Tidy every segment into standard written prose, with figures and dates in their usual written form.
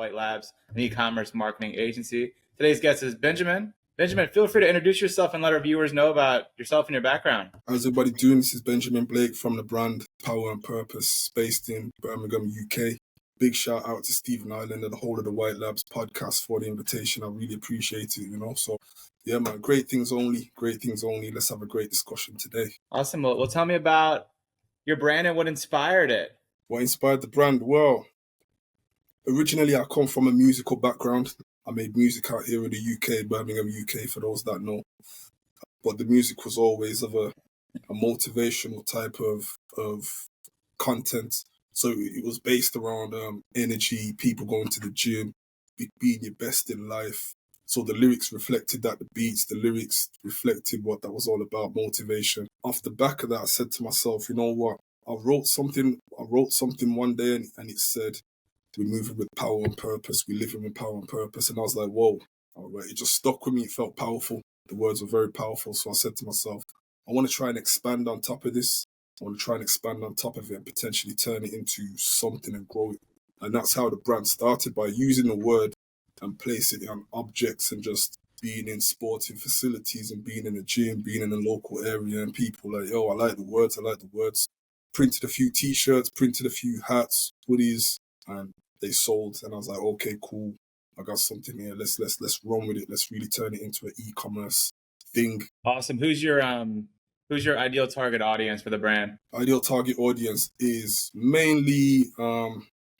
White Labs, an e-commerce marketing agency. Today's guest is Benjamin. Benjamin, feel free to introduce yourself and let our viewers know about yourself and your background. How's everybody doing? This is Benjamin Blake from the brand Power and Purpose, based in Birmingham, UK. Big shout out to Stephen Island and the whole of the White Labs podcast for the invitation. I really appreciate it, So, yeah, man, great things only. Let's have a great discussion today. Awesome. Well, tell me about your brand and what inspired it. What inspired the brand? Well, originally I come from a musical background. I made music out here in the UK, Birmingham, UK, for those that know. But the music was always of a motivational type of content. So it was based around energy, people going to the gym, being your best in life. So the lyrics reflected that, the lyrics reflected what that was all about, motivation. Off the back of that, I said to myself, you know what? I wrote something one day and it said, we're moving with power and purpose, we're living with power and purpose. And I was like, whoa, all right, it just stuck with me, it felt powerful. The words were very powerful. So I said to myself, I want to try and expand on top of this. I want to try and expand on top of it and potentially turn it into something and grow it. And that's how the brand started, by using the word and placing it on objects and just being in sporting facilities and being in the gym, being in the local area, and people like, I like the words. Printed a few t-shirts, printed a few hats, hoodies, and they sold. And I was like, okay, cool. I got something here. Let's run with it. Let's really turn it into an e-commerce thing. Awesome. Who's your ideal target audience for the brand? Ideal target audience is mainly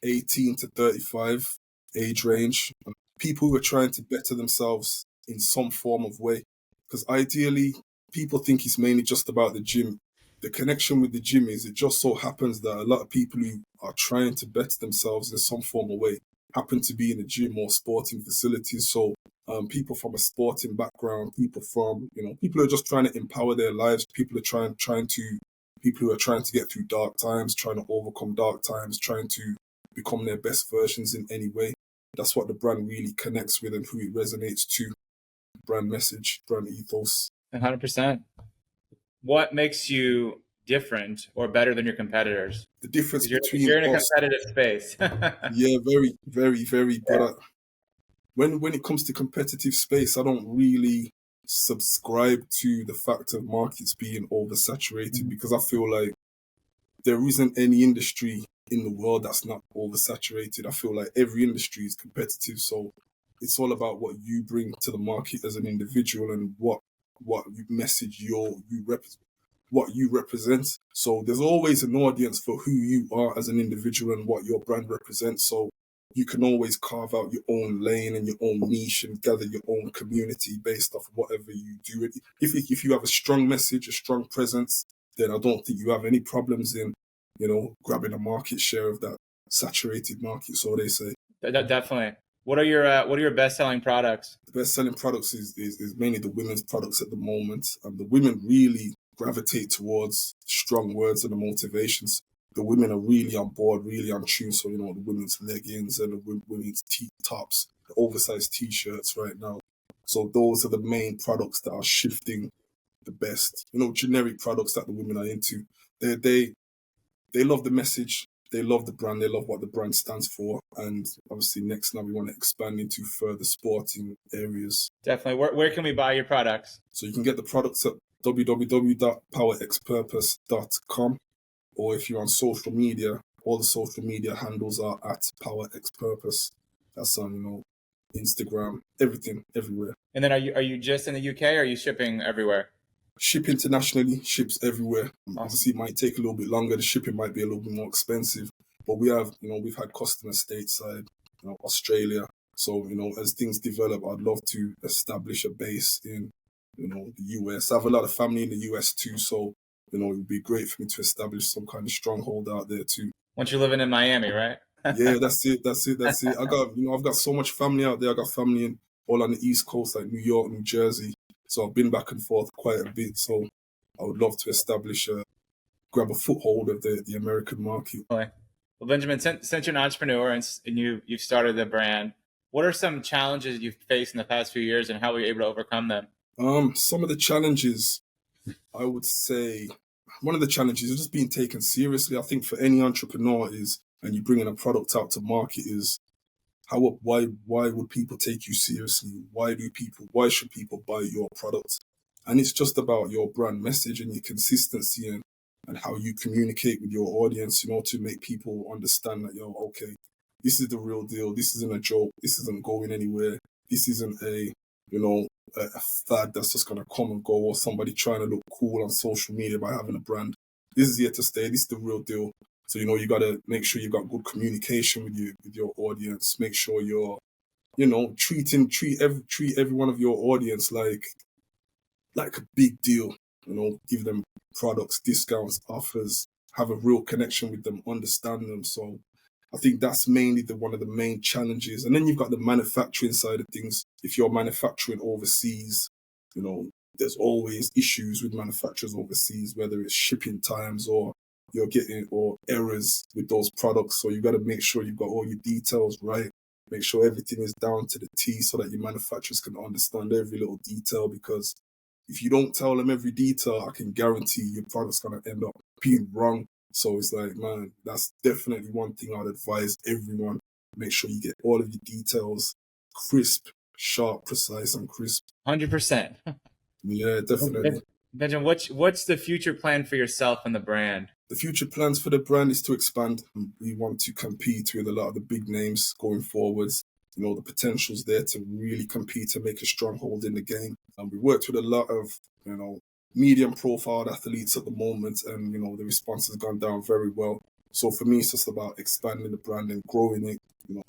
18 to 35 age range. People who are trying to better themselves in some form of way. Because ideally, people think it's mainly just about the gym. The connection with the gym is, it just so happens that a lot of people who are trying to better themselves in some form of way happen to be in the gym or sporting facilities. So people from a sporting background, people who are just trying to empower their lives, people who are trying to get through dark times, trying to overcome dark times, trying to become their best versions in any way. That's what the brand really connects with and who it resonates to. Brand message, brand ethos. 100%. What makes you different or better than your competitors? The difference between you're in a competitive space. Yeah, very, very, very. But when it comes to competitive space, I don't really subscribe to the fact of markets being oversaturated, because I feel like there isn't any industry in the world that's not oversaturated. I feel like every industry is competitive, so it's all about what you bring to the market as an individual and what message what you represent. So there's always an audience for who you are as an individual and what your brand represents. So you can always carve out your own lane and your own niche and gather your own community based off of whatever you do. If you have a strong message, a strong presence, then I don't think you have any problems in, grabbing a market share of that saturated market, so they say. Definitely. What are your best-selling products? The best-selling products is mainly the women's products at the moment. The women really gravitate towards strong words and the motivations. The women are really on board, really on tune. So, the women's leggings and the women's tops, the oversized t-shirts right now. So those are the main products that are shifting the best. Generic products that the women are into. They love the message. They love the brand. They love what the brand stands for. And obviously next now we want to expand into further sporting areas. Definitely. Where can we buy your products? So you can get the products at www.powerxpurpose.com, or if you're on social media, all the social media handles are at powerxpurpose. That's on, Instagram, everything, everywhere. And then are you just in the UK, or are you shipping everywhere? Ship internationally, ships everywhere. Awesome. Obviously, it might take a little bit longer. The shipping might be a little bit more expensive, but we've had customers stateside, Australia. So, as things develop, I'd love to establish a base in, the US. I have a lot of family in the US too, so, it would be great for me to establish some kind of stronghold out there too. Once you're living in Miami, right? Yeah, that's it. I've got so much family out there. I got family all on the East Coast, like New York, New Jersey. So I've been back and forth quite a bit. So I would love to grab a foothold of the American market. Well, Benjamin, since you're an entrepreneur and you've started the brand, what are some challenges you've faced in the past few years, and how were you able to overcome them? Some of the challenges, I would say, one of the challenges is just being taken seriously. I think for any entrepreneur and you bringing a product out to market, is why would people take you seriously? Why should people buy your products? And it's just about your brand message and your consistency and how you communicate with your audience, to make people understand that, okay, this is the real deal. This isn't a joke. This isn't going anywhere. This isn't a fad that's just going to come and go, or somebody trying to look cool on social media by having a brand. This is here to stay. This is the real deal. So, you got to make sure you got good communication with your audience. Make sure you're, treat every one of your audience like a big deal. Give them products, discounts, offers, have a real connection with them, understand them. So I think that's mainly one of the main challenges. And then you've got the manufacturing side of things. If you're manufacturing overseas, there's always issues with manufacturers overseas, whether it's shipping times or errors with those products. So you've got to make sure you've got all your details right. Make sure everything is down to the T so that your manufacturers can understand every little detail, because if you don't tell them every detail, I can guarantee your product's going to end up being wrong. So it's like, man, that's definitely one thing I'd advise everyone. Make sure you get all of your details crisp, sharp, precise, and crisp. 100%. Yeah, definitely. Benjamin, what's the future plan for yourself and the brand? The future plans for the brand is to expand. We want to compete with a lot of the big names going forwards. The potential's there to really compete and make a stronghold in the game. And we worked with a lot of, medium profile athletes at the moment, and, the response has gone down very well. So for me, it's just about expanding the brand and growing it,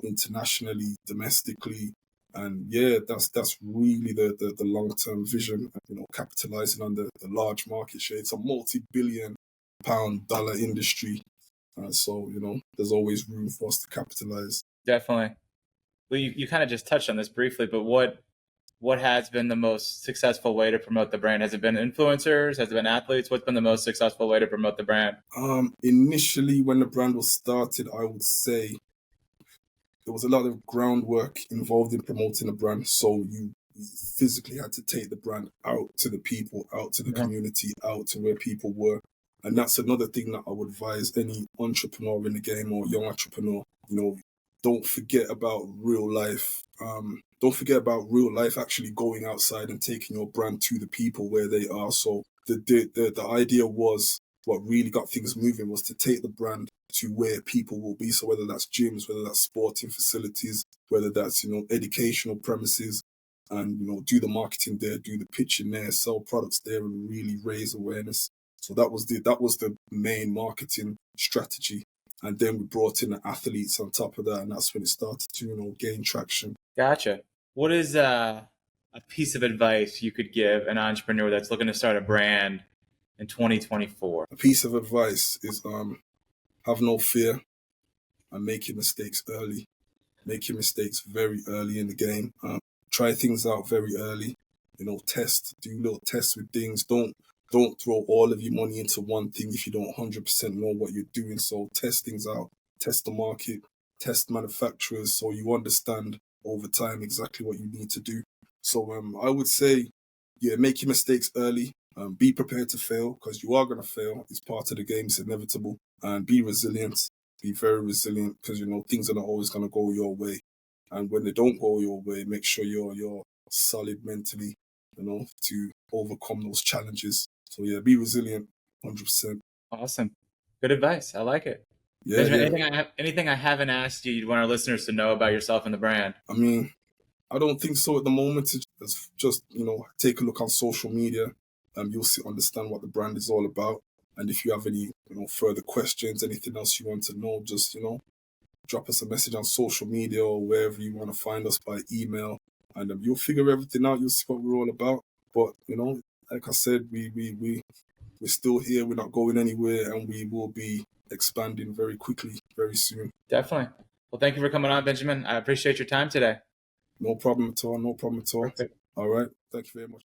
internationally, domestically. And yeah, that's really the long-term vision, capitalizing on the large market share. It's a multi-billion pound dollar industry. So, there's always room for us to capitalize. Definitely. Well, you kind of just touched on this briefly, but what has been the most successful way to promote the brand? Has it been influencers? Has it been athletes? What's been the most successful way to promote the brand? Initially, when the brand was started, I would say there was a lot of groundwork involved in promoting the brand. So you physically had to take the brand out to the people, out to the community, out to where people were. And that's another thing that I would advise any entrepreneur in the game or young entrepreneur. Don't forget about real life. Don't forget about real life actually going outside and taking your brand to the people where they are. So the idea was, what really got things moving was to take the brand to where people will be. So whether that's gyms, whether that's sporting facilities, whether that's, educational premises, and, do the marketing there, do the pitching there, sell products there, and really raise awareness. So that was the main marketing strategy. And then we brought in the athletes on top of that, and that's when it started to, gain traction. Gotcha. What is a piece of advice you could give an entrepreneur that's looking to start a brand in 2024? A piece of advice is have no fear and make your mistakes early. Make your mistakes very early in the game. Try things out very early. Do little tests with things. Don't throw all of your money into one thing if you don't 100% know what you're doing. So test things out, test the market, test manufacturers, so you understand over time exactly what you need to do. So I would say, yeah, make your mistakes early. Be prepared to fail, because you are going to fail. It's part of the game. It's inevitable. And be resilient. Be very resilient, because, things are not always going to go your way. And when they don't go your way, make sure you're solid mentally, to overcome those challenges. So yeah, be resilient, 100%. Awesome. Good advice. I like it. Yeah, Benjamin, anything I haven't asked you'd want our listeners to know about yourself and the brand? I mean, I don't think so at the moment. It's just, take a look on social media, and you'll understand what the brand is all about. And if you have any, further questions, anything else you want to know, just, drop us a message on social media or wherever you want to find us, by email, and you'll figure everything out. You'll see what we're all about. But, like I said, we're still here. We're not going anywhere, and we will be expanding very quickly, very soon. Definitely. Well, thank you for coming on, Benjamin. I appreciate your time today. No problem at all. No problem at all. Perfect. All right. Thank you very much.